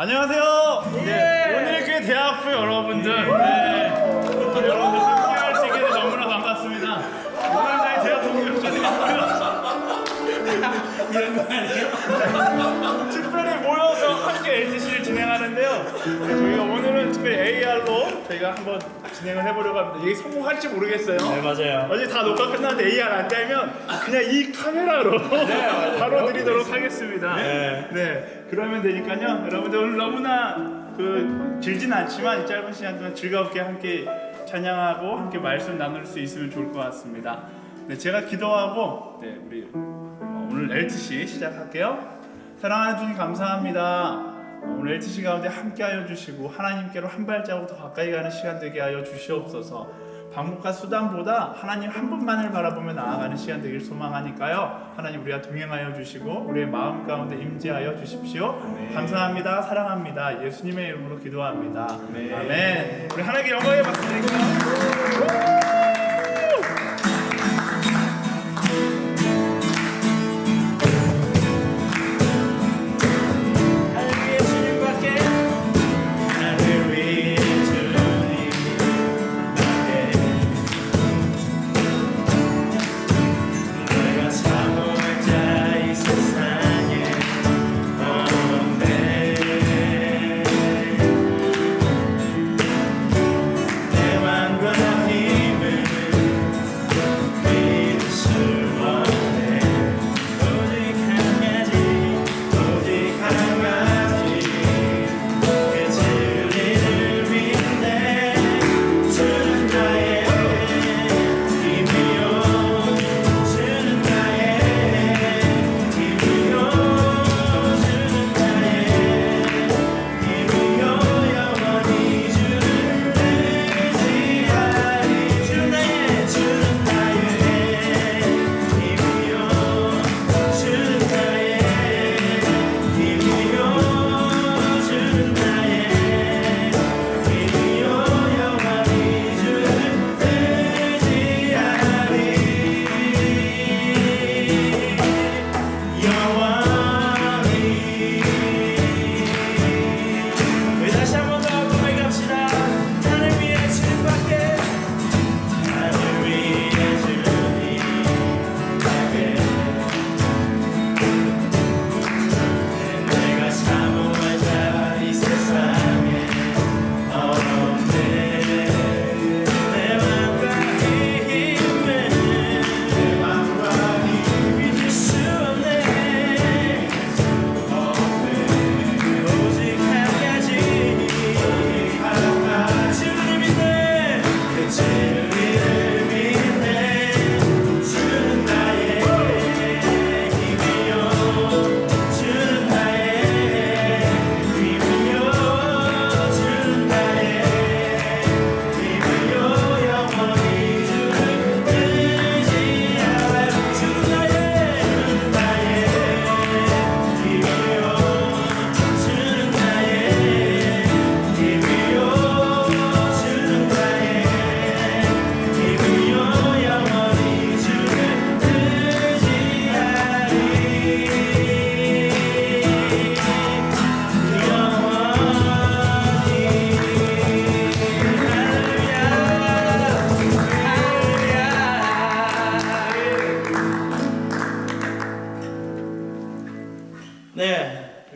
안녕하세요. 네, 오늘의 그 대학부 여러분들, 여러분들 함께할 수 있게 돼서 너무나 반갑습니다. 오늘 저희 대학 동료분들이고요. 이런 거 아니에요? 특별히 모여서 함께 LTC를 진행하는데요. 저희가 오늘은 특별히 AR로 저희가 한번 진행을 해보려고 합니다. 이게 성공할지 모르겠어요. 네, 맞아요. 어제 다 녹화 끝났는데 AR 안 되면 그냥 이 카메라로 바로 드리도록 하겠습니다. 네, 그러면 되니까요. 여러분들 오늘 너무나 길진 않지만 이 짧은 시간 동안 즐겁게 함께 찬양하고 함께 말씀 나눌 수 있으면 좋을 것 같습니다. 네, 제가 기도하고 우리 오늘 LTC 시작할게요. 사랑하는 주님 감사합니다. 오늘 LTC 가운데 함께하여 주시고 하나님께로 한 발자국 더 가까이 가는 시간 되게 하여 주시옵소서. 방법과 수단보다 하나님 한 분만을 바라보며 나아가는 시간 되길 소망하니까요. 하나님 우리와 동행하여 주시고 우리의 마음 가운데 임재하여 주십시오. 아멘. 감사합니다. 사랑합니다. 예수님의 이름으로 기도합니다. 아멘. 아멘. 우리 하나님께 영광의 박수 드릴게요.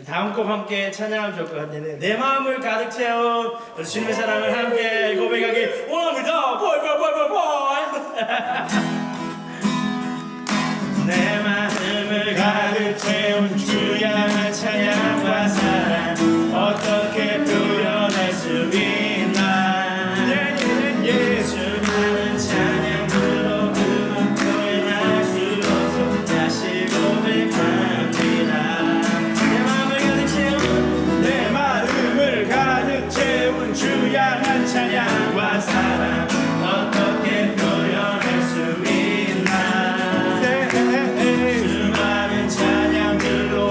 다음 곡 함께 찬양하면 좋을 것 같네요. 내 마음을 가득 채운 주님의 사랑을 함께 고백하기 원합니다. 내 마음을 가득 채운 주의 찬양과 사랑 어떻게 표현할 수 있나. 수많은 찬양으로 그만 표현할 수 없어 다시 고백합니다. 주의 한 찬양과 사랑 어떻게 표현할 수 있나. 수많은 찬양들로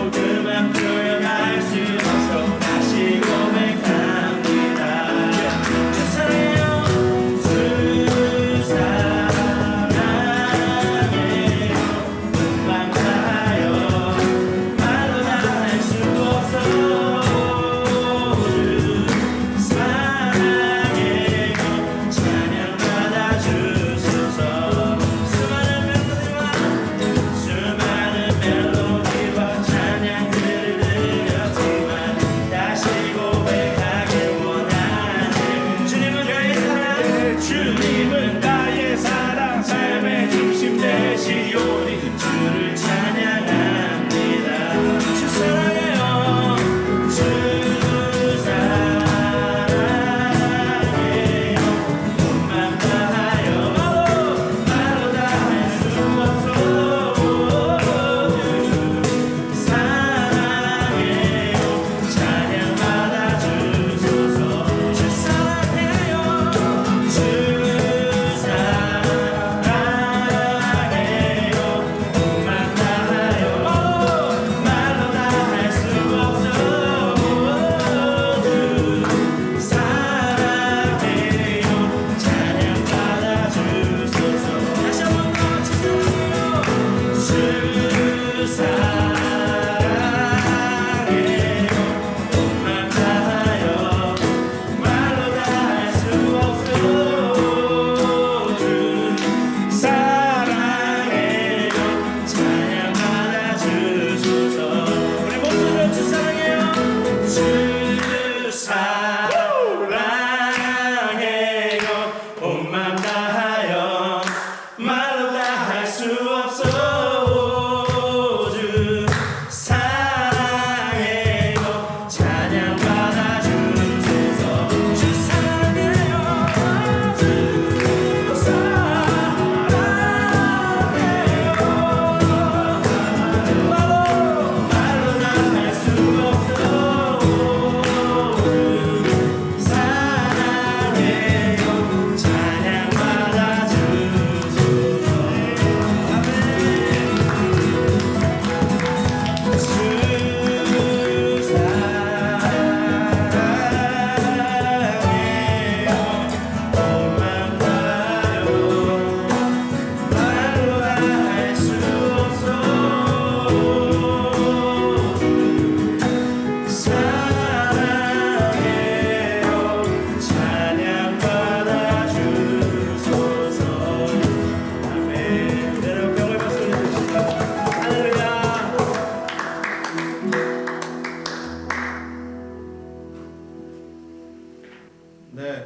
네,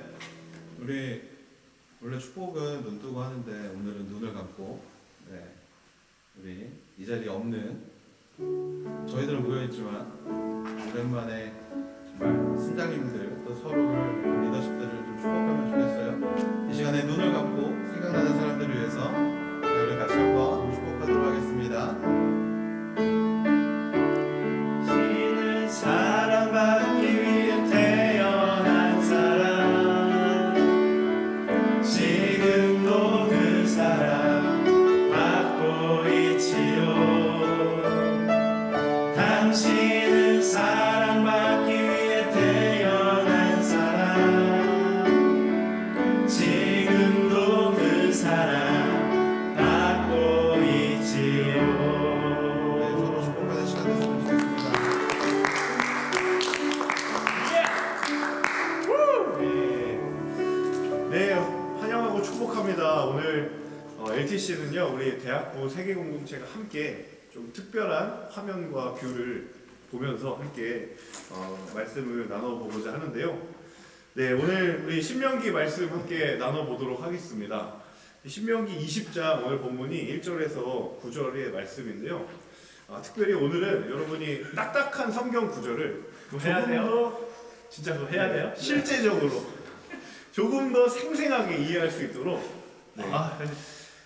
우리 원래 축복은 눈 뜨고 하는데 오늘은 눈을 감고, 네, 우리 이 자리에 없는 저희들은 모여있지만 오랜만에 정말 순장님들 또 서로를 리더십들을 좀 축복하면 좋겠어요. 이 시간에 눈을 감고 생각나는 사람들을 위해서 우리 같이 한번 축복하도록 하겠습니다. 신은 사랑받기 위해 태어난 사람, 지금도 그 사랑 받고 있지요. 당신은 사랑받기 위해 태어난 사람, 지금도 그 사랑 받고 있지요. 네, 서로 축복하는 시간 됐으면 좋겠습니다. 네, 환영하고 축복합니다. 오늘 LTC는요, 우리 대학부 세계공동체가 함께 좀 특별한 화면과 뷰를 보면서 함께 말씀을 나눠보고자 하는데요. 네, 오늘 우리 신명기 말씀 함께 나눠보도록 하겠습니다. 신명기 20장 오늘 본문이 1절에서 9절의 말씀인데요. 특별히 오늘은 여러분이 딱딱한 성경 구절을 그거 해야 돼요? 더 진짜 그거 해야 돼요? 네. 실제적으로 조금 더 생생하게 이해할 수 있도록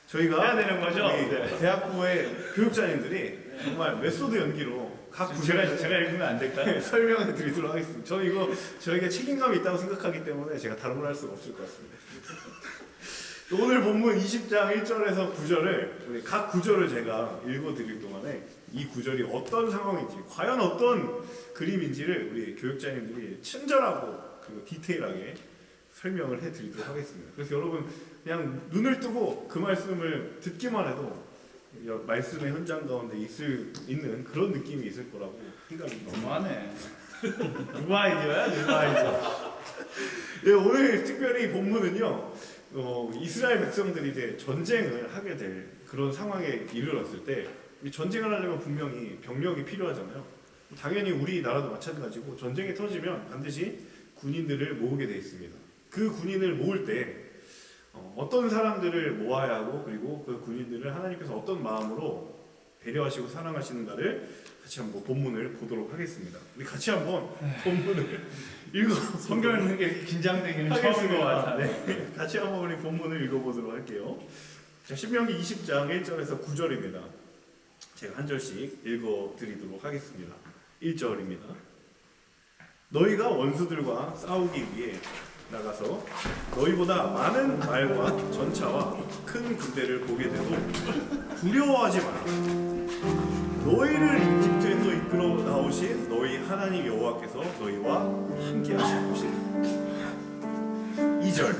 저희가 해야 되는 거죠? 우리 네. 대학부의 교육자님들이 정말 메소드 연기로 각 구절을 제가 읽으면 안 될까요? 설명해 드리도록 하겠습니다. 저는 이거 저에게 책임감이 있다고 생각하기 때문에 제가 다른 걸 할 수가 없을 것 같습니다. 오늘 본문 20장 1절에서 9절을 우리 각 구절을 제가 읽어 드릴 동안에 이 구절이 어떤 상황인지, 과연 어떤 그림인지를 우리 교육자님들이 친절하고 그리고 디테일하게 설명을 해 드리도록 하겠습니다. 그래서 여러분 그냥 눈을 뜨고 그 말씀을 듣기만 해도 말씀의 현장 가운데 있는 그런 느낌이 있을 거라고 생각합니다. 너무하네. 누구 아이디어야? 누구 아이디어? 네, 오늘 특별히 본문은요, 이스라엘 백성들이 이제 전쟁을 하게 될 그런 상황에 이르렀을 때, 이 전쟁을 하려면 분명히 병력이 필요하잖아요. 당연히 우리나라도 마찬가지고 전쟁이 터지면 반드시 군인들을 모으게 돼 있습니다. 그 군인을 모을 때 어떤 사람들을 모아야 하고, 그리고 그 군인들을 하나님께서 어떤 마음으로 배려하시고 사랑하시는가를 같이 한번 본문을 보도록 하겠습니다. 우리 같이 한번 본문을 읽어 성경을 읽는 게 긴장되기는 처음인 것 같아. 네. 같이 한번 우리 본문을 읽어보도록 할게요. 자, 신명기 20장 1절에서 9절입니다. 제가 한 절씩 읽어드리도록 하겠습니다. 1절입니다. 너희가 원수들과 싸우기 위해 나가서 너희보다 많은 말과 전차와 큰 군대를 보게 돼도 두려워하지 마라. 너희를 이집트에서 이끌어 나오신 너희 하나님 여호와께서 너희와 함께 하실 것이다. 2절.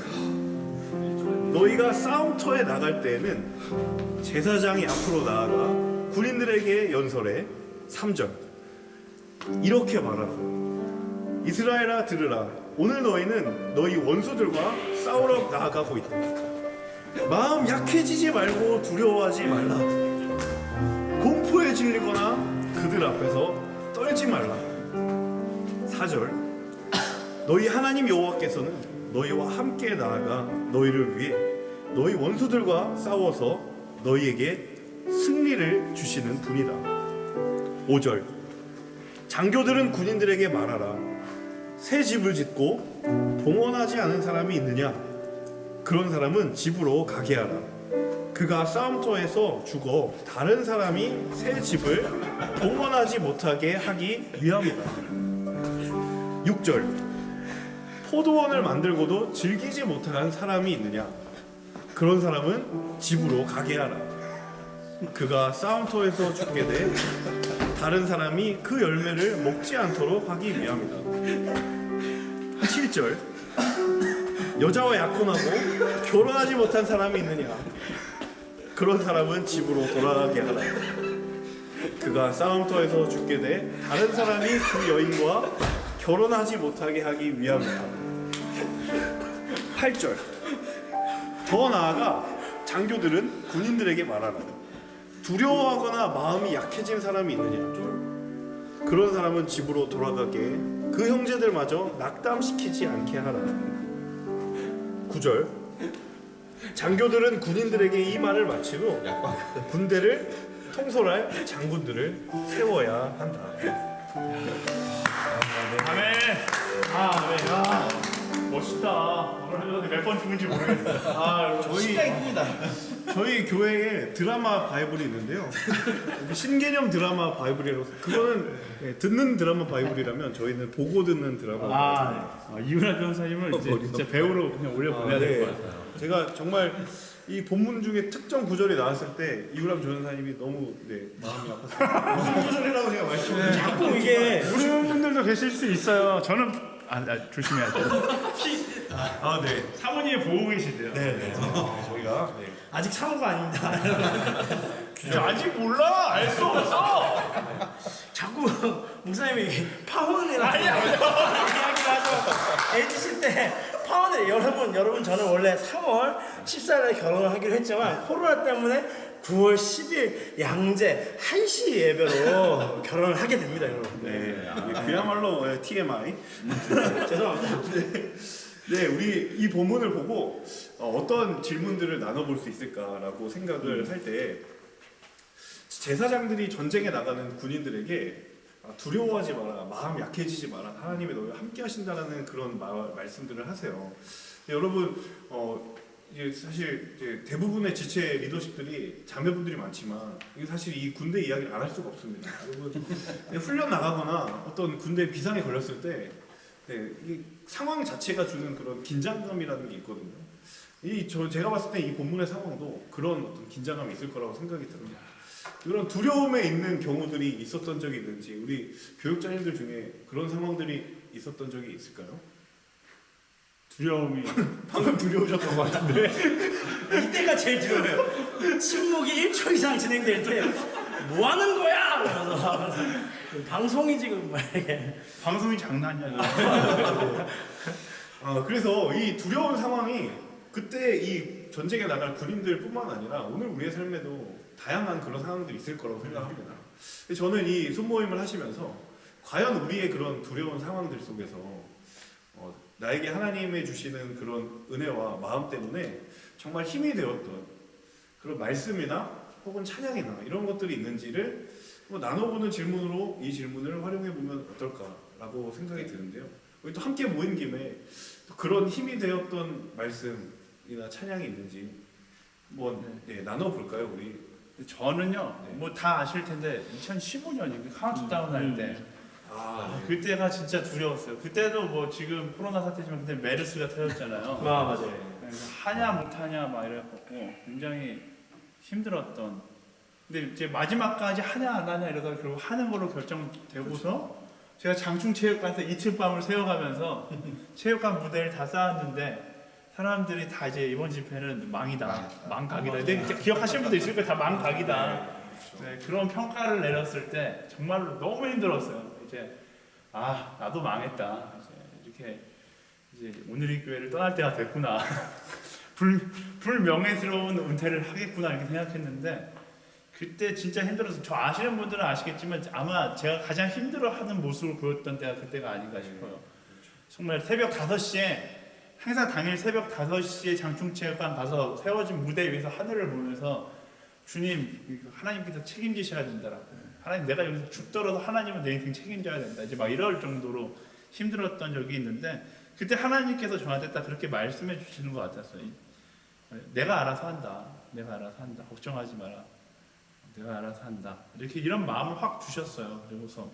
너희가 싸움터에 나갈 때에는 제사장이 앞으로 나아가 군인들에게 연설해. 3절. 이렇게 말하라. 이스라엘아 들으라. 오늘 너희는 너희 원수들과 싸우러 나아가고 있다. 마음 약해지지 말고 두려워하지 말라. 공포에 질리거나 그들 앞에서 떨지 말라. 4절. 너희 하나님 여호와께서는 너희와 함께 나아가 너희를 위해 너희 원수들과 싸워서 너희에게 승리를 주시는 분이다. 5절. 장교들은 군인들에게 말하라. 새 집을 짓고 봉헌하지 않은 사람이 있느냐? 그런 사람은 집으로 가게 하라. 그가 싸움터에서 죽어 다른 사람이 새 집을 봉헌하지 못하게 하기 위함이다. 6절. 포도원을 만들고도 즐기지 못한 사람이 있느냐? 그런 사람은 집으로 가게 하라. 그가 싸움터에서 죽게 돼 다른 사람이 그 열매를 먹지 않도록 하기 위함이다. 7절. 여자와 약혼하고 결혼하지 못한 사람이 있느냐? 그런 사람은 집으로 돌아가게 하라. 그가 싸움터에서 죽게 돼 다른 사람이 그 여인과 결혼하지 못하게 하기 위함이다. 8절. 더 나아가 장교들은 군인들에게 말하라. 두려워하거나 마음이 약해진 사람이 있느냐? 그런 사람은 집으로 돌아가게 그 형제들마저 낙담시키지 않게 하라. 9절. 장교들은 군인들에게 이 말을 마친 후 군대를 통솔할 장군들을 세워야 한다. 아멘. 아, 멋있다. 오늘 몇 번 죽은지 모르겠어요. 심장이 큽니다. 저희 교회에 드라마 바이블이 있는데요. 신개념 드라마 바이블이라서 그거는 듣는 드라마 바이블이라면 저희는 보고 듣는 드라마. 이윤아 변호사님을 이제 진짜 배우로 그냥 올려보내야 될 것 같아요. 제가 정말 이 본문 중에 특정 구절이 나왔을 때 이우람 조연사님이 너무 마음이 아팠어요. 무슨 구절이라고 제가 말씀을 자꾸 이게 모르는 분들도 계실 수 있어요. 저는 조심해야죠. 네. 사모님이 보고 계시대요. 네. 저희가 아직 사고가 아닙니다. 아직 몰라. 알 수 없어. 자꾸 목사님이 파혼이라고 이야기를 하죠. 해주실 때 파혼을 여러분 저는 원래 3월 14일에 결혼을 하기로 했지만 코로나 때문에 9월 10일 양재 1시 예배로 결혼을 하게 됩니다, 여러분. 그야말로 TMI. 죄송합니다. 네, 우리 이 본문을 보고 어떤 질문들을 나눠볼 수 있을까라고 생각을 할 때 제사장들이 전쟁에 나가는 군인들에게 두려워하지 마라, 마음 약해지지 마라, 하나님이 너희와 함께 하신다라는 그런 말씀들을 하세요. 여러분, 이게 사실 이제 대부분의 지체 리더십들이 자매분들이 많지만 이게 사실 이 군대 이야기를 안 할 수가 없습니다. 여러분, 훈련 나가거나 어떤 군대 비상에 걸렸을 때 이 상황 자체가 주는 그런 긴장감이라는 게 있거든요. 제가 봤을 때 이 본문의 상황도 그런 어떤 긴장감이 있을 거라고 생각이 듭니다. 그런 두려움에 있는 경우들이 있었던 적이 있는지 우리 교육자님들 중에 그런 상황들이 있었던 적이 있을까요? 두려움이 방금 두려우셨던 것 같은데. 이때가 제일 두려워요. 침묵이 1초 이상 진행될 때 뭐 하는 거야? 그러면서 방송이 지금 막 이렇게 방송이 장난이야. 그래서 이 두려운 상황이 그때 이 전쟁에 나갈 군인들뿐만 아니라 오늘 우리의 삶에도 다양한 그런 상황들이 있을 거라고 생각합니다. 저는 이 손모임을 하시면서 과연 우리의 그런 두려운 상황들 속에서 나에게 하나님이 주시는 그런 은혜와 마음 때문에 정말 힘이 되었던 그런 말씀이나 혹은 찬양이나 이런 것들이 있는지를 나눠보는 질문으로 이 질문을 활용해보면 어떨까라고 생각이 드는데요. 우리 또 함께 모인 김에 또 그런 힘이 되었던 말씀이나 찬양이 있는지 한번 나눠볼까요, 우리? 저는요, 뭐 다 아실 텐데 2015년이 카운트다운 할 때 그때가 진짜 두려웠어요. 그때도 뭐 지금 코로나 사태지만 그때 메르스가 터졌잖아요. 맞아요. 하냐 못하냐 막 이래갖고 굉장히 힘들었던. 근데 이제 마지막까지 하냐 안 하냐 이러다가 결국 하는 걸로 결정되고서 제가 장충체육관에서 이틀 밤을 새워가면서 체육관 무대를 다 쌓았는데 사람들이 다 이제 이번 집회는 망이다, 망각이다. 근데 기억하시는 분도 있을 거예요. 다 망각이다. 네, 그런 평가를 내렸을 때 정말로 너무 힘들었어요. 이제 나도 망했다. 이렇게 이제 오늘의 교회를 떠날 때가 됐구나. 불명예스러운 은퇴를 하겠구나 이렇게 생각했는데 그때 진짜 힘들어서 저 아시는 분들은 아시겠지만 아마 제가 가장 힘들어하는 모습을 보였던 때가 그때가 아닌가 싶어요. 정말 새벽 5시에 항상 당일 새벽 5시에 장충체육관 가서 세워진 무대 위에서 하늘을 보면서 주님 하나님께서 책임지셔야 된다라고. 하나님 내가 여기서 죽더라도 하나님은 내 인생 책임져야 된다. 이제 막 이럴 정도로 힘들었던 적이 있는데 그때 하나님께서 저한테 딱 그렇게 말씀해 주시는 것 같았어요. 내가 알아서 한다. 내가 알아서 한다. 걱정하지 마라. 내가 알아서 한다. 이렇게 이런 마음을 확 주셨어요. 그리고서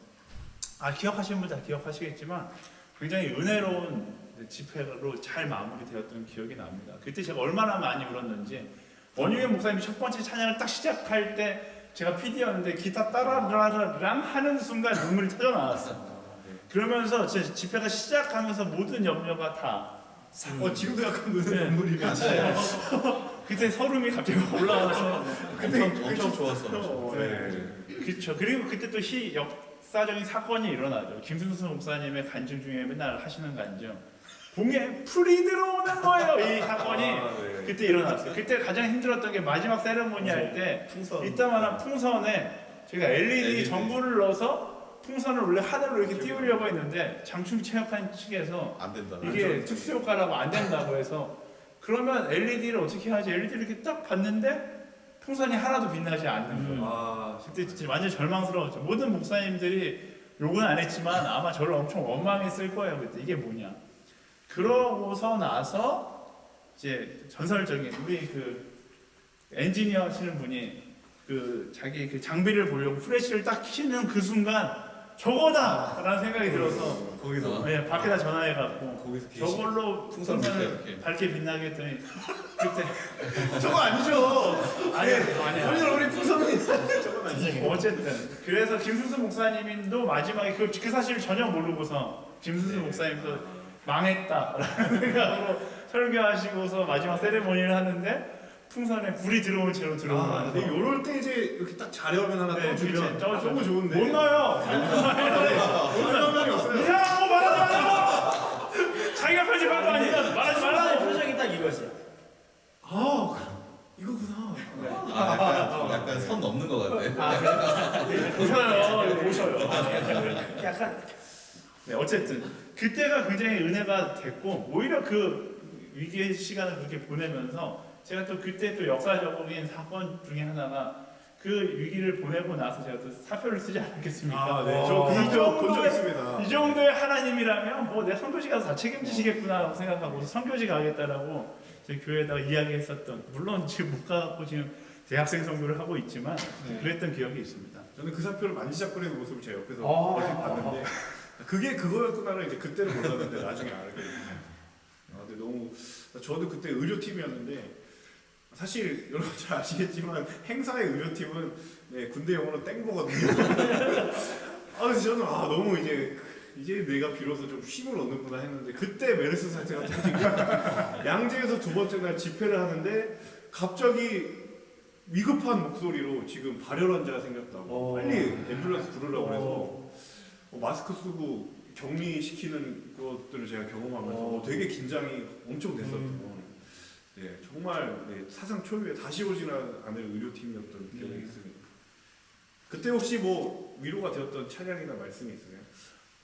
기억하시는 분 다 기억하시겠지만 굉장히 은혜로운 집회로 잘 마무리되었던 기억이 납니다. 그때 제가 얼마나 많이 울었는지 원유현 목사님이 첫 번째 찬양을 딱 시작할 때 제가 PD였는데 기타 따라라랑 하는 순간 눈물이 터져 나왔어요. 그러면서 제 집회가 시작하면서 모든 염려가 다 지금도 약간 눈물이 맞아요. 그때 서름이 갑자기 올라와서 엄청 좋았어. 그렇죠. 그리고 그때 또 역사적인 사건이 일어나죠. 김순수 목사님의 간증 중에 맨날 하시는 간증. 공에 풀이 들어오는 거예요. 이 사건이 그때 일어났어요. 그때 가장 힘들었던 게 마지막 세레모니 할 때 이따만한 풍선에 저희가 LED 전구를 넣어서 풍선을 원래 하늘로 이렇게 띄우려고 했는데 장충체육관 측에서 안 된다. 이게 특수효과라고 안 된다고 해서 그러면 LED를 어떻게 하지? LED를 이렇게 딱 봤는데 풍선이 하나도 빛나지 않는 거예요. 그때 진짜 완전 절망스러웠죠. 모든 목사님들이 욕은 안 했지만 아마 저를 엄청 원망했을 거예요. 그때 이게 뭐냐. 그러고서 나서 이제 전설적인 우리 그 엔지니어 하시는 분이 그 자기 그 장비를 보려고 플래시를 딱 켜는 그 순간 저거다라는 생각이 들어서 거기서 네, 밖에다 전화해갖고 거기서 계시 저걸로 풍선을 풍선을 이렇게. 밝게 빛나게 했더니 그때 저거 아니죠. 아니야. 우리 풍선이 저건 아니죠. 어쨌든 그래서 김순수 목사님도 마지막에 그 사실을 전혀 모르고서 김순수 목사님도 망했다라는 생각으로 설교하시고서 마지막 세레모니를 하는데 풍선에 불이 들어올 채로 들어오는 근데 요럴 때 이제 이렇게 딱 자려면 하나 떠주면 떠줘. 너무 좋은데. 못 넣어요. 그런 면이 없어요. 이상한 거 말하지 말라고. 자기가 편집한 거 아니야. 말하지 말라의 말라고. 표정이 딱 이거였어요. 이거구나. 약간 선 넘는 것 같아. 보셔요. 보셔요. 약간 네, 어쨌든 그때가 굉장히 은혜가 됐고 오히려 그 위기의 시간을 그렇게 보내면서 제가 또 그때 또 역사적인 사건 중에 하나가 그 위기를 보내고 나서 제가 또 사표를 쓰지 않았겠습니까? 네. 저 이 그거 본적 정도의- 있습니다. 이 정도의 하나님이라면 뭐 내 선교지 가서 다 책임지시겠구나 생각하고 선교지 가겠다라고 저희 교회에다가 이야기했었던 물론 지금 못 가고 지금 대학생 선교를 하고 있지만 그랬던 기억이 있습니다. 저는 그 사표를 만지작거리는 모습을 제 옆에서 아. 얼핏 봤는데 그게 그거였구나를 이제 그때는 몰랐는데 나중에 알게 됐네요. 근데 너무 저도 그때 의료팀이었는데 사실 여러분 잘 아시겠지만 행사의 의료팀은 네, 군대 용어로 땡보거든요. 그래서 저는 너무 이제 내가 비로소 좀 힘을 얻는구나 했는데 그때 메르스 사태가 터지고 양재에서 두 번째 날 집회를 하는데 갑자기 위급한 목소리로 지금 발열 환자가 생겼다고 빨리 앰뷸런스 부르라고 그래서 마스크 쓰고 격리시키는 것들을 제가 경험하면서 되게 긴장이 엄청 됐었던 네, 정말 사상 초유의 다시 오지는 않을 의료팀이었던 기억이 있습니다. 그때 혹시 뭐 위로가 되었던 찬양이나 말씀이 있으세요?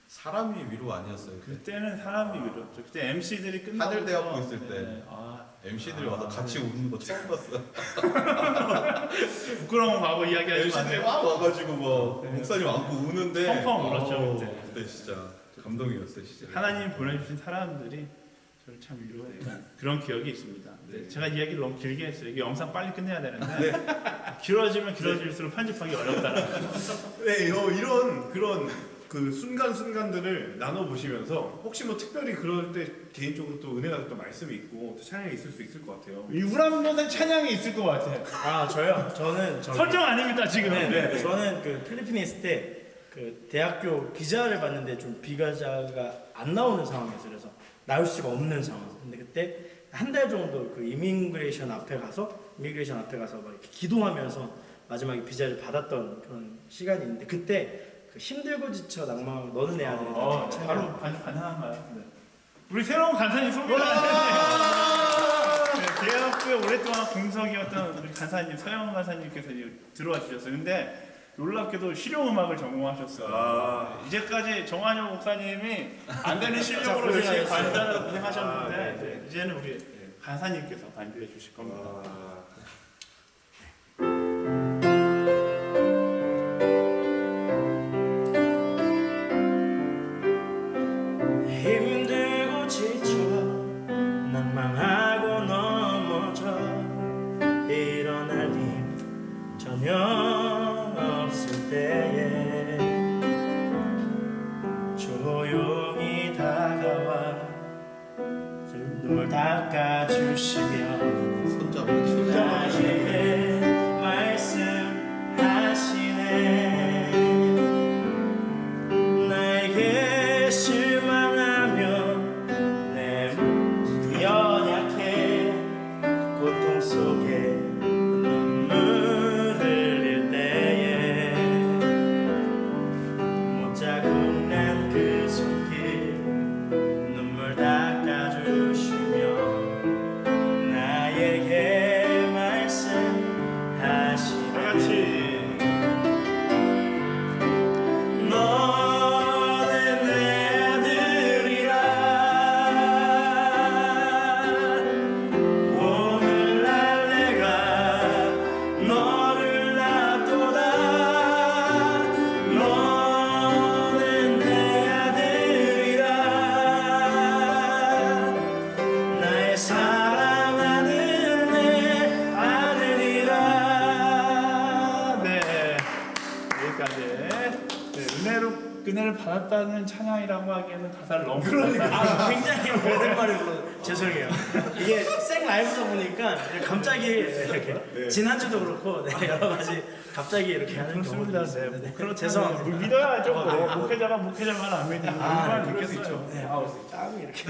사람이 위로 아니었어요. 그때는 사람이 위로였죠. 그때 MC들이 끝나고 하늘대학교 있을 때. 네. MC들이 와서 같이 우는 거 처음 봤어. 부끄러운 과거 이야기하지 MC들이 마세요. 막 와가지고 뭐 네. 목사님 안고 우는데 펑펑 울었죠, 어우, 그때. 그때 진짜 감동이었어요 진짜. 하나님 보내주신 사람들이 저를 참 위로했던 그런 기억이 있습니다. 네, 제가 이야기를 너무 길게 했어요. 이게 영상 빨리 끝내야 되는데 길어지면 길어질수록 편집하기 어렵다라는 네, 이런 그런 그 순간순간들을 나눠 보시면서 혹시 뭐 특별히 그럴 때 개인적으로 또 은혜가 됐던 말씀이 있고 또 찬양이 있을 수 있을 것 같아요. 이 우람노생 찬양이 있을 것 같아요. 저요? 저는 설정 아닙니다 지금. 네. 저는 그 필리핀에 있을 때 그 대학교 비자를 봤는데 좀 비자가 안 나오는 상황이었어요. 그래서 나올 수가 없는 상황. 근데 그때 한 달 정도 그 이미그레이션 앞에 가서 막 이렇게 기도하면서 마지막에 비자를 받았던 그런 시간이 있는데 그때 그 힘들고 지쳐 낭망하고 너는 내 아들이다. 바로 가능한가요? 네. 우리 새로운 간사님 소개하는데 네, 대학교에 오랫동안 공석이었던 우리 간사님 서영 간사님께서 들어와 주셨어요. 근데 놀랍게도 실용음악을 전공하셨어요. 이제까지 정한영 목사님이 안 되는 실력으로 열심히 관단으로 고생하셨는데 이제는 우리 간사님께서 반주해 주실 겁니다. 힘들고 지쳐 낭망하고 넘어져 일어날 힘 전혀 없을 때에 조용히 다가와 눈물 닦아주시며 손잡고 나에게 말씀하시네 나에게 실망하며 내 연약해 고통 속에 눈물 흘릴 때에 못 자국난 그 손길 눈물 닦아주시며 나에게 와닿았다는 찬양이라고 하기에는 가사를 너무 아, 굉장히 오랜만에 불러 죄송해요. 이게 생 라이브다 보니까 갑자기 이렇게 지난주도 그렇고 여러 가지 갑자기 이렇게 하는 그렇습니다. 경우도 있습니다. 네, 그렇죠. 죄송합니다. 믿어야죠. 목회자가 목회자만 안 믿으면 얼마나 그럴 수 믿겠어요. 있죠. 네, 땀이 이렇게.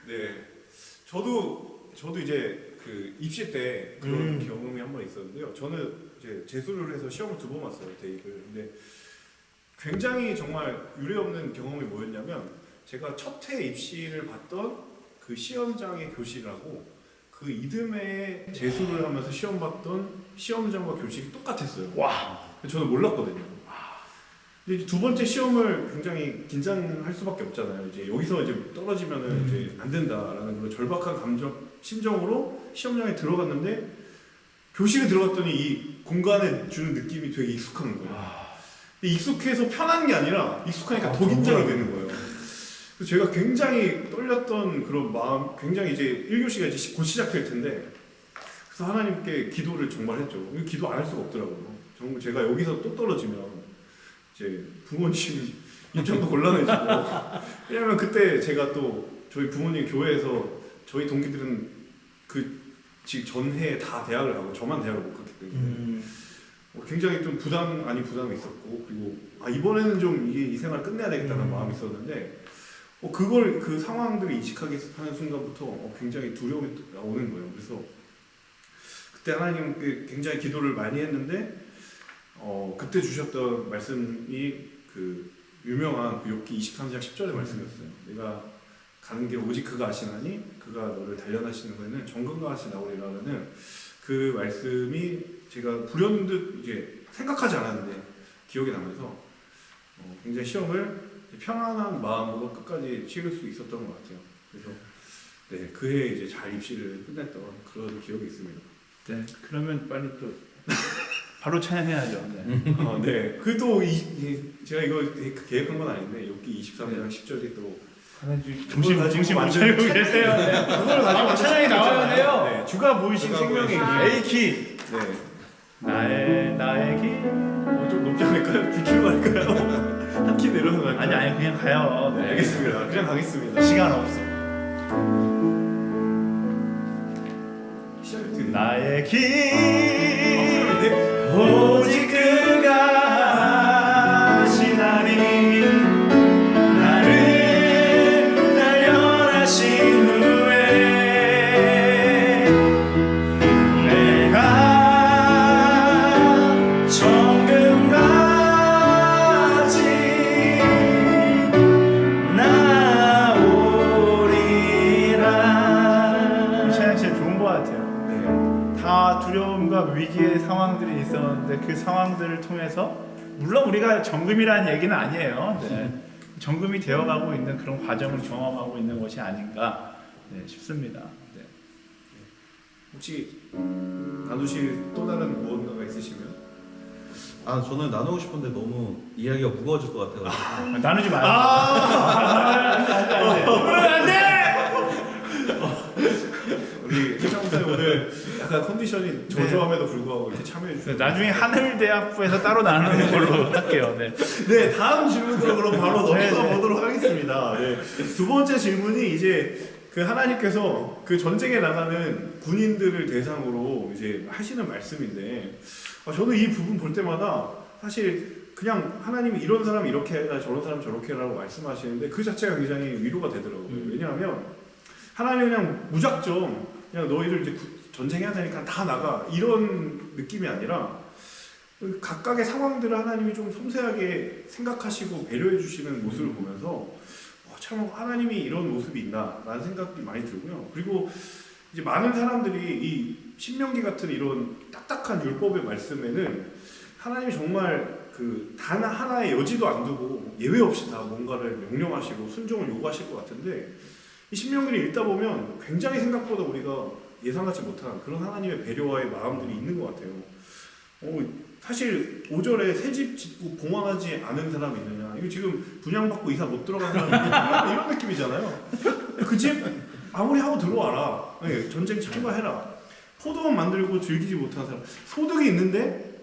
네, 저도 이제 그 입시 때 그런 경험이 한 번 있었는데요. 저는 이제 재수를 해서 시험을 2번 봤어요, 대입을. 근데 굉장히 정말 유례없는 경험이 뭐였냐면 제가 첫 해 입시를 봤던 그 시험장의 교실하고 그 이듬해 재수를 하면서 시험 봤던 시험장과 교실이 똑같았어요. 와. 저는 몰랐거든요. 근데 이제 두 번째 시험을 굉장히 긴장할 수밖에 없잖아요. 이제 여기서 이제 떨어지면은 이제 안 된다라는 그런 절박한 심정으로 시험장에 들어갔는데 교실에 들어갔더니 이 공간에 주는 느낌이 되게 익숙한 거예요. 익숙해서 편한 게 아니라 익숙하니까 더 긴장이 되는 거예요. 그래서 제가 굉장히 떨렸던 그런 마음, 굉장히 이제 1교시가 이제 곧 시작될 텐데 그래서 하나님께 기도를 정말 했죠. 기도 안 할 수가 없더라고요. 정말 제가 여기서 또 떨어지면 이제 부모님 입장도 곤란해지고 왜냐면 그때 제가 또 저희 부모님 교회에서 저희 동기들은 그 전해에 다 대학을 가고 저만 대학을 못 갔기 때문에 굉장히 좀 부담 아닌 부담이 있었고 그리고 이번에는 좀 이 생활을 끝내야 되겠다는 마음이 있었는데 그걸 그 상황들을 인식하게 하는 순간부터 굉장히 두려움이 오는 거예요. 그래서 그때 하나님께 굉장히 기도를 많이 했는데 그때 주셨던 말씀이 그 유명한 그 욥기 23장 10절의 말씀이었어요. 내가 가는 길 오직 그가 아시나니 그가 너를 단련하시는 것에는 정금과 같이 나오리라는 그 말씀이 제가 불현듯 이제 생각하지 않았는데 기억에 남아서 굉장히 시험을 편안한 마음으로 끝까지 치를 수 있었던 것 같아요. 그래서 네, 그해 이제 잘 입시를 끝냈던 그런 기억이 있습니다. 네, 그러면 빨리 또 바로 찬양해야죠. 네. 네. 그 또 제가 이거 계획한 건 아닌데 여기 23장 10절이 또 중심 못 차리고 계세요. 네. 그걸 가지고 찬양이 나와야 돼요. 네. 주가 보이신 주가 생명의 보이신 길. A키. 네. 나의 길. 좀 높지 않을까요? 비키로 갈까요? 한 키 내려서 갈까요? 아니 그냥 가요. 네, 알겠습니다. 그냥 가겠습니다. 시간 없어. 시작이 어떻게 돼요? 나의 길. 네. 오직 그가 하시나니 나를 단련하신 후에 내가 정금같이 나오리라. 찬양 진짜 좋은 것 같아요. 다 두려움과 위기의 상황들이 있었는데 그 상황들을 통해서 물론 우리가 정금이라는 얘기는 아니에요. 네. 정금이 되어가고 있는 그런 과정을 경험하고 있는 것이 아닌가 싶습니다. 네. 혹시 나누실 또 다른 무언가가 있으시면? 저는 나누고 싶은데 너무 이야기가 무거워질 것 같아가지고 나누지 마요. 안 돼! 우리 해창 목사님 오늘 약간 컨디션이 저조함에도 불구하고 이렇게 참여해 주셔서 나중에 하늘대학부에서 따로 나누는 걸로 할게요. 네. 네, 다음 질문으로 그럼 바로 네, 넘어가 네. 보도록 하겠습니다. 네. 두 번째 질문이 이제 그 하나님께서 그 전쟁에 나가는 군인들을 대상으로 이제 하시는 말씀인데 저는 이 부분 볼 때마다 사실 그냥 하나님이 이런 사람 이렇게 해라 저런 사람 저렇게 해라고 말씀하시는데 그 자체가 굉장히 위로가 되더라고요. 왜냐하면 하나님은 그냥 무작정 그냥 너희들 이제 전쟁해야 되니까 다 나가 이런 느낌이 아니라 각각의 상황들을 하나님이 좀 섬세하게 생각하시고 배려해 주시는 모습을 보면서 참 하나님이 이런 모습이 있나라는 생각이 많이 들고요. 그리고 이제 많은 사람들이 이 신명기 같은 이런 딱딱한 율법의 말씀에는 하나님이 정말 그 단 하나의 여지도 안 두고 예외 없이 다 뭔가를 명령하시고 순종을 요구하실 것 같은데 이 신명기를 읽다 보면 굉장히 생각보다 우리가 예상하지 못한 그런 하나님의 배려와의 마음들이 있는 것 같아요. 사실 5절에 새 집 짓고 봉헌하지 않은 사람이 있느냐 이거 지금 분양받고 이사 못 들어간 사람이 있느냐 이런 느낌이잖아요. 그 집 아무리 하고 들어와라. 전쟁 참가해라. 포도원 만들고 즐기지 못한 사람 소득이 있는데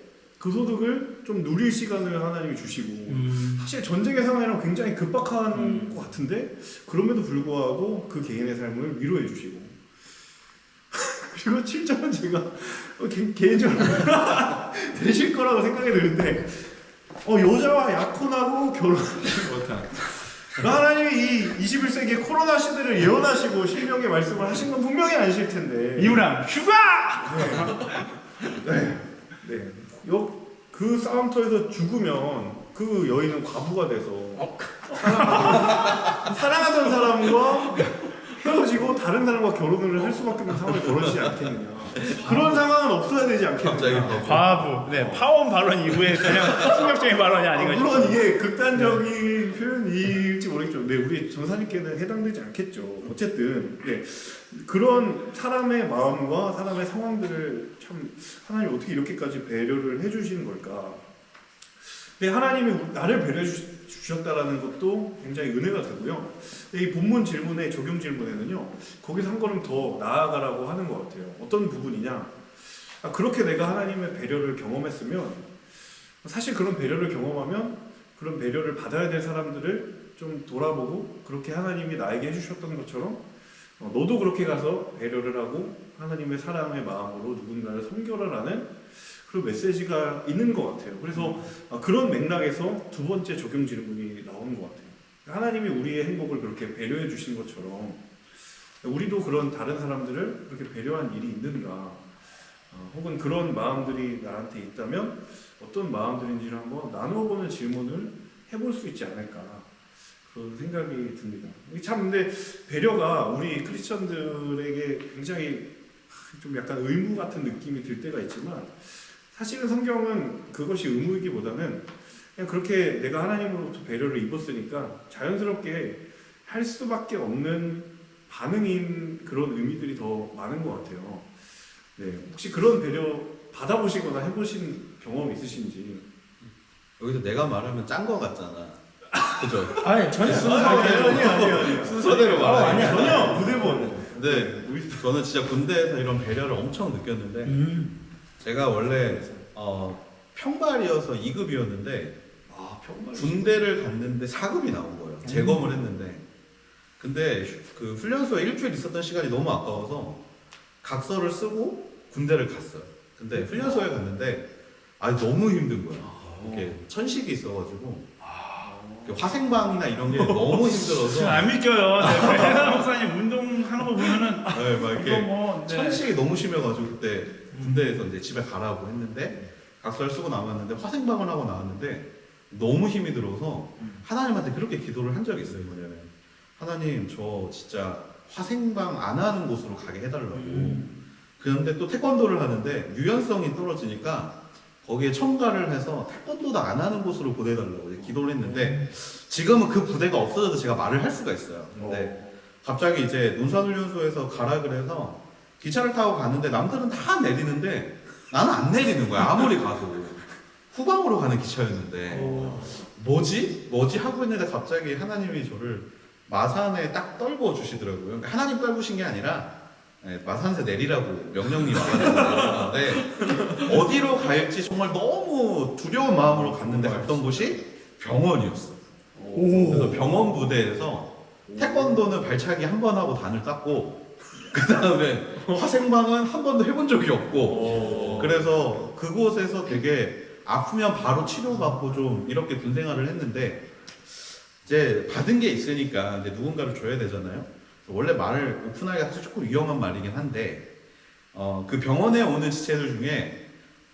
그 소득을 좀 누릴 시간을 하나님이 주시고 사실 전쟁의 상황이랑 굉장히 급박한 것 같은데 그럼에도 불구하고 그 개인의 삶을 위로해 주시고 그리고 7점은 제가 개인적으로 되실 거라고 생각이 드는데 여자와 약혼하고 결혼하지 못한 하나님이 이 21세기의 코로나 시대를 예언하시고 신명의 말씀을 하신 건 분명히 아니실 텐데 이유랑 휴가! 네. 그 싸움터에서 죽으면 그 여인은 과부가 돼서 사랑하던 사람과 헤어지고 다른 사람과 결혼을 할 수밖에 없는 상황이 벌어지지 않겠느냐. 그런 상황은 없어야 되지 않겠느냐. 과부. 네, 파원 발언 이후에 그냥 충격적인 발언이 아닌가 싶어요. 물론 이게 극단적인 표현일지 모르겠죠. 네, 우리 전사님께는 해당되지 않겠죠. 어쨌든 네, 그런 사람의 마음과 사람의 상황들을 참 하나님이 어떻게 이렇게까지 배려를 해주시는 걸까. 근데 하나님이 나를 배려해 주셨다라는 것도 굉장히 은혜가 되고요. 이 본문 질문의 적용 질문에는요, 거기서 한 걸음 더 나아가라고 하는 것 같아요. 어떤 부분이냐? 그렇게 내가 하나님의 배려를 경험했으면, 사실 그런 배려를 경험하면 그런 배려를 받아야 될 사람들을 좀 돌아보고 그렇게 하나님이 나에게 해주셨던 것처럼 너도 그렇게 가서 배려를 하고 하나님의 사랑의 마음으로 누군가를 섬겨라라는 그런 메시지가 있는 것 같아요. 그래서 그런 맥락에서 두 번째 적용 질문이 나오는 것 같아요. 하나님이 우리의 행복을 그렇게 배려해 주신 것처럼 우리도 그런 다른 사람들을 그렇게 배려한 일이 있는가, 혹은 그런 마음들이 나한테 있다면 어떤 마음들인지를 한번 나누어보는 질문을 해볼 수 있지 않을까, 그런 생각이 듭니다. 참 근데 배려가 우리 크리스천들에게 굉장히 좀 약간 의무 같은 느낌이 들 때가 있지만, 사실은 성경은 그것이 의무이기보다는 그냥 그렇게 내가 하나님으로부터 배려를 입었으니까 자연스럽게 할 수밖에 없는 반응인 그런 의미들이 더 많은 것 같아요. 네, 혹시 그런 배려 받아보시거나 해보신 경험 있으신지. 여기서 내가 말하면 짠 거 같잖아. 그죠? 아니 전혀 아니요. 순서대로 말하는 전혀 무대본. 근데 저는 진짜 군대에서 이런 배려를 엄청 느꼈는데, 제가 원래 평발이어서 2급이었는데 군대를 갔는데 4급이 나온 거예요. 재검을 했는데, 근데 그 훈련소에 일주일 있었던 시간이 너무 아까워서 각서를 쓰고 군대를 갔어요. 근데 훈련소에 갔는데 너무 힘든 거야. 이렇게 천식이 있어가지고 화생방이나 이런 게 너무 힘들어서 안 믿겨요. 네, 배나 목사님 운동하는 거 보면은 네, 막 이렇게 네. 천식이 너무 심해가지고 그때 군대에서 이제 집에 가라고 했는데 각서를 쓰고 나왔는데 화생방을 하고 나왔는데 너무 힘이 들어서 하나님한테 그렇게 기도를 한 적이 있어요. 뭐냐면, 하나님 저 진짜 화생방 안 하는 곳으로 가게 해달라고. 그런데 또 태권도를 하는데 유연성이 떨어지니까 거기에 첨가를 해서 태권도도 안 하는 곳으로 보내달라고 기도를 했는데, 지금은 그 부대가 없어져도 제가 말을 할 수가 있어요. 근데 갑자기 이제 논산훈련소에서 가라 그래서 기차를 타고 가는데 남들은 다 내리는데 나는 안 내리는 거야. 아무리 가도 후방으로 가는 기차였는데 뭐지 하고 있는데 갑자기 하나님이 저를 마산에 딱 떨궈 주시더라고요. 그러니까 하나님 떨구신 게 아니라 마산에서 내리라고 명령이 와가지고 내렸는데, 어디로 갈지 정말 너무 두려운 마음으로 갔는데 갔던 곳이 병원이었어. 그래서 병원 부대에서 태권도는 발차기 한 번 하고 단을 땄고, 그 다음에 화생방은 한 번도 해본 적이 없고, 그래서 그곳에서 되게 아프면 바로 치료받고 좀 이렇게 군 생활을 했는데, 이제 받은 게 있으니까 이제 누군가를 줘야 되잖아요. 원래 말을 오픈하기가 사실 조금 위험한 말이긴 한데, 그 병원에 오는 지체들 중에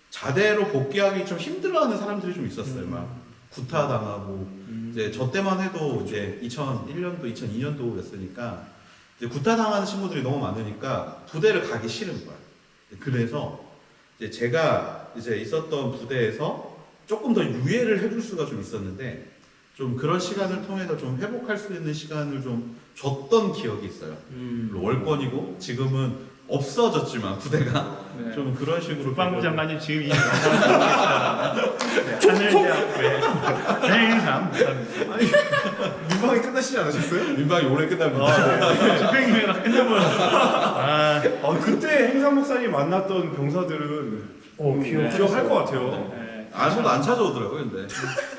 자대로 복귀하기 좀 힘들어하는 사람들이 좀 있었어요. 막 구타당하고, 이제 저 때만 해도 이제 2001년도, 2002년도였으니까 이제 구타당하는 친구들이 너무 많으니까 부대를 가기 싫은 거야. 그래서 이제 제가 이제 있었던 부대에서 조금 더 유예를 해줄 수가 좀 있었는데, 좀 그런 시간을 통해서 좀 회복할 수 있는 시간을 좀 줬던 기억이 있어요. 월권이고 지금은 없어졌지만 부대가 네. 좀 그런 식으로. 국방부 장관님 지금 이 하늘대학교의 행상 민방위 끝나시지 않으셨어요? 민방위 올해 끝납니다. 집행유예가 끝나버렸어. 그때 행사 목사님 만났던 병사들은 기억할 것 같아요. 네. 아무도 안 찾아오더라고요, 근데.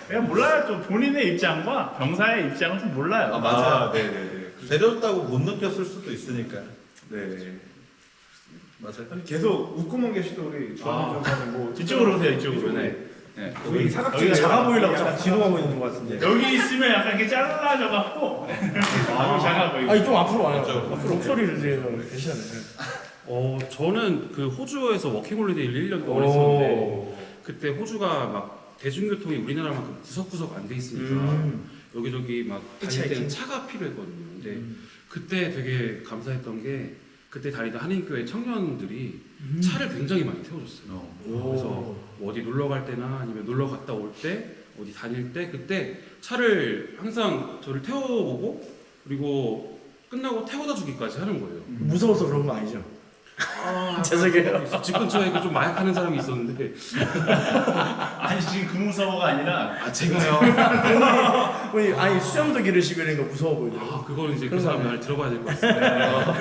그냥 몰라요. 또 본인의 입장과 병사의 입장은 좀 몰라요. 맞아요. 네네네. 데려왔다고 못 느꼈을 수도 있으니까. 네. 맞아요. 아니, 계속 웃고만 계시던 우리 주한 전사님 뭐 이쪽으로 오세요. 이쪽으로. 네. 네. 여기 사각지가 작아 보이려고 자꾸 뒤로 가고 있는 것 같은데. 여기 있으면 약간 이렇게 잘라져 갖고 아주 작아 보이고. 좀 앞으로 와요. 그렇죠. 앞으로 목소리를 들으면 계시잖아요. 저는 그 호주에서 워킹홀리데이를 1년 동안 했었는데 그때 호주가 막 대중교통이 우리나라만큼 구석구석 안 돼 있으니까 여기저기 막 다닐 때는 차가 필요했거든요. 근데 그때 되게 감사했던 게 그때 다니던 한인교회 청년들이 차를 굉장히 많이 태워줬어요. 그래서 뭐 어디 놀러 갈 때나 아니면 놀러 갔다 올 때 어디 다닐 때 그때 차를 항상 저를 태워보고 그리고 끝나고 태워다 주기까지 하는 거예요. 무서워서 그런 거 아니죠? 죄송해요. 집 근처에 좀 마약하는 사람이 있었는데 아니 지금 그 무서워가 아니라 제가요. 아니 수염도 기르시고 이런 거 무서워 보이더라고요. 그거는 이제 그 사람 말 들어봐야 될 것 같습니다.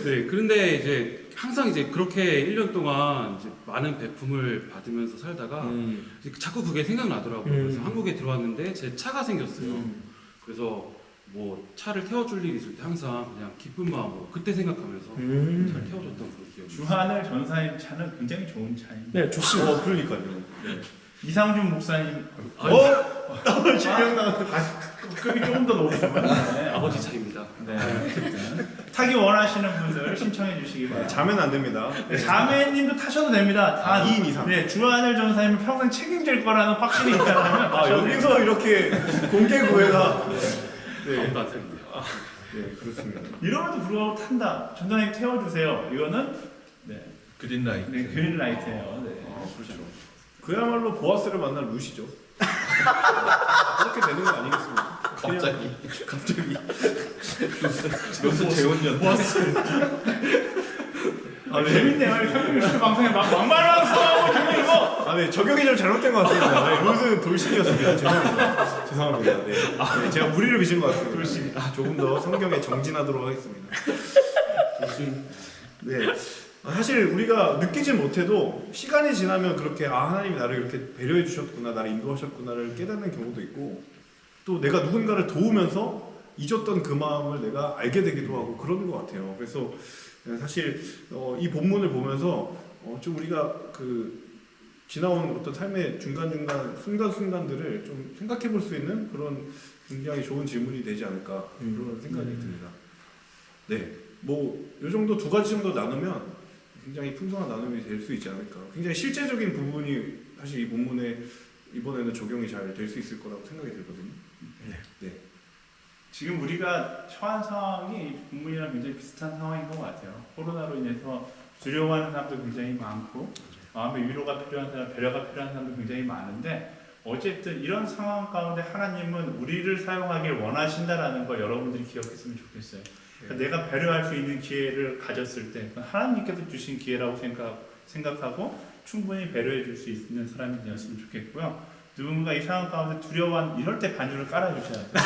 네, 그런데 이제 항상 이제 그렇게 1년 동안 이제 많은 베품을 받으면서 살다가 이제 자꾸 그게 생각나더라고요. 그래서 한국에 들어왔는데 제 차가 생겼어요. 그래서 뭐 차를 태워줄 일이 있을 때 항상 그냥 기쁜 마음으로 그때 생각하면서 잘 태워줬던 그런 기억이. 주하늘 전사님 차는 굉장히 좋은 차입니다. 네, 좋습니다. 그러니까요. 이상준 목사님 지금 급이 조금 더 높지만 네. 아버지 차입니다. 네. 타기 원하시는 분들 신청해 주시기 바랍니다. 자면 안 됩니다. 자매님도 타셔도 됩니다. 다 2인 이상. 네, 주하늘 전사님은 평생 책임질 거라는 확신이 있다면 여기서 이렇게 공개 구애가. 네. 아무도 안 탑니다. 네, 그렇습니다. 이러면도 불구하고 탄다. 전사님 태워주세요. 이거는 네, 그린라이트. 네 그린라이트예요. 네. 그렇죠. 그야말로 보아스를 만날 루시죠. 그렇게 되는 거 아니겠습니까? 갑자기. 무슨 재혼전. 재밌네요. 이렇게 방송에 막 막말하고 재밌는 거. 아, 네, 적용이 좀 잘못된 것 같습니다. 네, 이것은 돌싱이었습니다. 죄송합니다. 죄송합니다. 네. 네, 제가 무리를 빚은 것 같습니다. 돌싱. 조금 더 성경에 정진하도록 하겠습니다. 네. 사실 우리가 느끼지 못해도 시간이 지나면 그렇게 하나님이 나를 이렇게 배려해 주셨구나, 나를 인도하셨구나를 깨닫는 경우도 있고 또 내가 누군가를 도우면서 잊었던 그 마음을 내가 알게 되기도 하고 그러는 것 같아요. 그래서 사실 이 본문을 보면서 좀 우리가 그 지나온 어떤 삶의 중간중간 순간순간들을 좀 생각해 볼 수 있는 그런 굉장히 좋은 질문이 되지 않을까 그런 생각이 듭니다. 네, 뭐 이 정도 두 가지 정도 나누면 굉장히 풍성한 나눔이 될 수 있지 않을까. 굉장히 실제적인 부분이 사실 이 본문에 이번에는 적용이 잘 될 수 있을 거라고 생각이 들거든요. 네. 지금 우리가 처한 상황이 본문이랑 굉장히 비슷한 상황인 것 같아요. 코로나로 인해서 두려워하는 사람도 굉장히 많고 마음의 위로가 필요한 사람, 배려가 필요한 사람도 굉장히 많은데 어쨌든 이런 상황 가운데 하나님은 우리를 사용하길 원하신다라는 걸 여러분들이 기억했으면 좋겠어요. 그러니까 내가 배려할 수 있는 기회를 가졌을 때 하나님께서 주신 기회라고 생각하고 충분히 배려해 줄 수 있는 사람이 되었으면 좋겠고요. 누군가 이 상황 가운데 두려워한 이럴 때 반주를 깔아주셔야 돼요.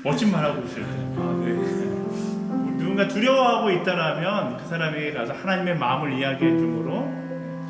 멋진 말하고 있을 때. 누군가 두려워하고 있다라면 그 사람에게 가서 하나님의 마음을 이야기해 주므로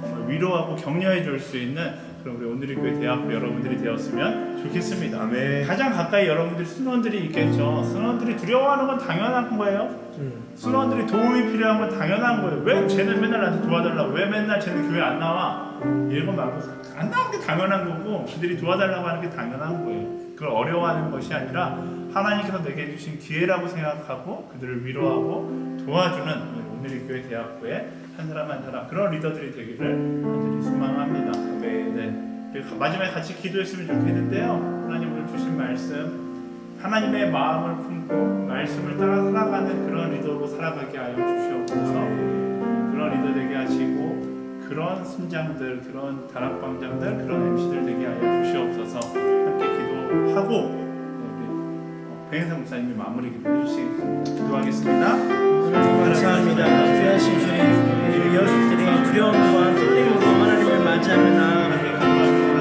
정말 위로하고 격려해 줄 수 있는 그럼 우리 오늘의 교회 대학교 여러분들이 되었으면 좋겠습니다. 아멘. 가장 가까이 여러분들 순원들이 있겠죠. 순원들이 두려워하는 건 당연한 거예요. 순원들이 도움이 필요한 건 당연한 거예요. 왜 쟤는 맨날 나한테 도와달라고? 왜 맨날 쟤는 교회 안 나와? 이런 거 말고 안 나오는 게 당연한 거고 그들이 도와달라고 하는 게 당연한 거예요. 그걸 어려워하는 것이 아니라 하나님께서 내게 주신 기회라고 생각하고 그들을 위로하고 도와주는 오늘의 교회 대학교의 한 사람 한 사람 그런 리더들이 되기를 간절히 소망합니다. 네. 그리고 마지막에 같이 기도했으면 좋겠는데요. 하나님 오늘 주신 말씀 하나님의 마음을 품고 말씀을 따라 살아가는 그런 리더로 살아가게 하여 주시옵소서. 그런 리더 되게 하시고 그런 순장들, 그런 다락방장들, 그런 MC들 되게 하여 주시옵소서. 함께 기도하고 백인상 목사님이 마무리 기도해 주시겠습니다. 기도하겠습니다. 감사합니다. 귀하신 주님, 우리 여러분들이 두려움과 떨림으로 하나님을 맞이하며 나아갑니다.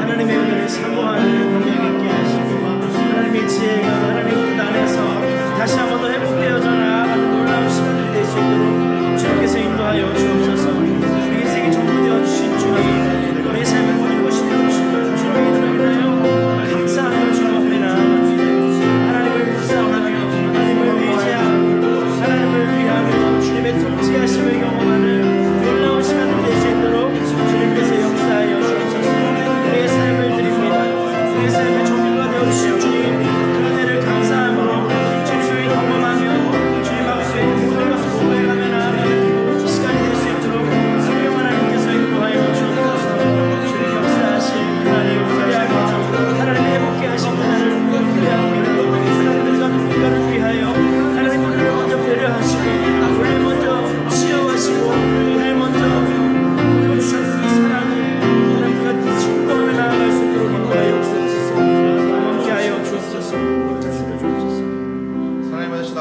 하나님의 은혜를 사모하는 능력 있게 하시고 하나님의 지혜가 하나님의 뜻 안에서 다시 한 번 더 회복되어져 나아가는 놀라운 시간들이 될 수 있도록 주님께서 인도하여 주옵소서. 우리 인생이 전부 되어 주신 주님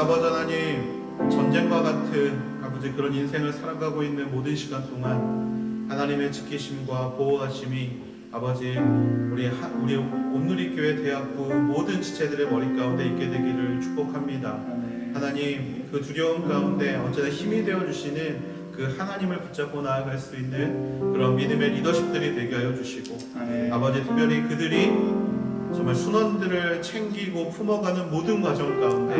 아버지 하나님, 전쟁과 같은 아버지 그런 인생을 살아가고 있는 모든 시간 동안 하나님의 지키심과 보호하심이 아버지 우리 온누리교회 대학부 모든 지체들의 머리 가운데 있게 되기를 축복합니다. 하나님, 그 두려움 가운데 언제나 힘이 되어 주시는 그 하나님을 붙잡고 나아갈 수 있는 그런 믿음의 리더십들이 되게 하여 주시고, 아버지 특별히 그들이 정말 순원들을 챙기고 품어가는 모든 과정 가운데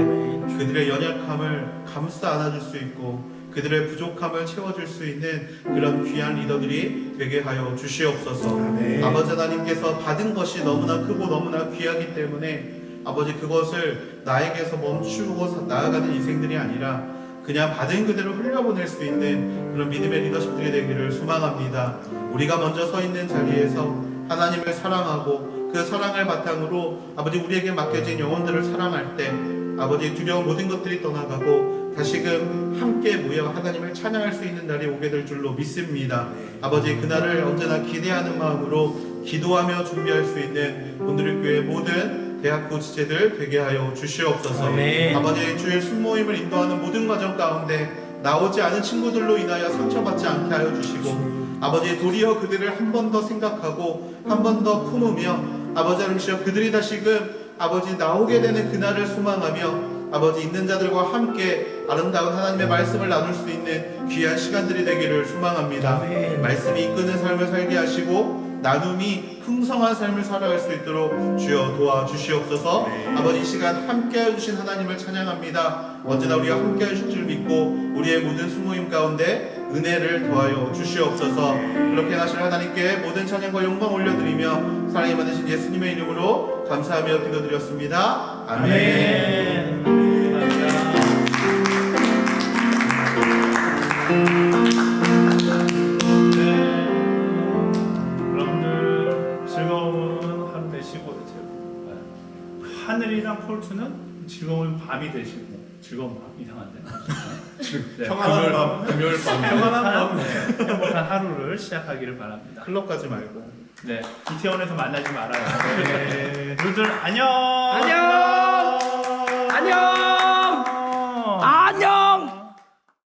그들의 연약함을 감싸 안아줄 수 있고 그들의 부족함을 채워줄 수 있는 그런 귀한 리더들이 되게 하여 주시옵소서. 아버지 하나님께서 받은 것이 너무나 크고 너무나 귀하기 때문에 아버지 그것을 나에게서 멈추고 나아가는 인생들이 아니라 그냥 받은 그대로 흘려보낼 수 있는 그런 믿음의 리더십들이 되기를 소망합니다. 우리가 먼저 서 있는 자리에서 하나님을 사랑하고 그 사랑을 바탕으로 아버지 우리에게 맡겨진 영혼들을 사랑할 때 아버지 두려운 모든 것들이 떠나가고 다시금 함께 모여 하나님을 찬양할 수 있는 날이 오게 될 줄로 믿습니다. 아버지 그날을 언제나 기대하는 마음으로 기도하며 준비할 수 있는 오늘의 교회 모든 대학부 지체들 되게 하여 주시옵소서. 아버지 주일 순모임을 인도하는 모든 과정 가운데 나오지 않은 친구들로 인하여 상처받지 않게 하여 주시고 아버지 도리어 그들을 한 번 더 생각하고 한 번 더 품으며 아버지 하나님이시여 그들이 다시금 아버지 나오게 되는 그날을 소망하며 아버지 있는 자들과 함께 아름다운 하나님의 말씀을 나눌 수 있는 귀한 시간들이 되기를 소망합니다. 말씀이 이끄는 삶을 살게 하시고 나눔이 풍성한 삶을 살아갈 수 있도록 주여 도와주시옵소서. 아버지 이 시간 함께 해주신 하나님을 찬양합니다. 언제나 우리가 함께 해주실 줄 믿고 우리의 모든 수모임 가운데 은혜를 더하여 주시옵소서. 그렇게 하실 하나님께 모든 찬양과 영광 올려드리며 사랑이 많으신 예수님의 이름으로 감사하며 기도드렸습니다. 아멘. 여러분들 즐거운 하루 되시고 하늘이랑 폴투는 즐거운 밤이 되시고 즐거운 밤 이상한데 네, 평안한 밤, 금요일 밤, 평안한 밤, 행복한 하루를 시작하기를 바랍니다. 클럽 가지 말고 네, 이태원에서 만나지 말아요. 여러분들 안녕. 안녕.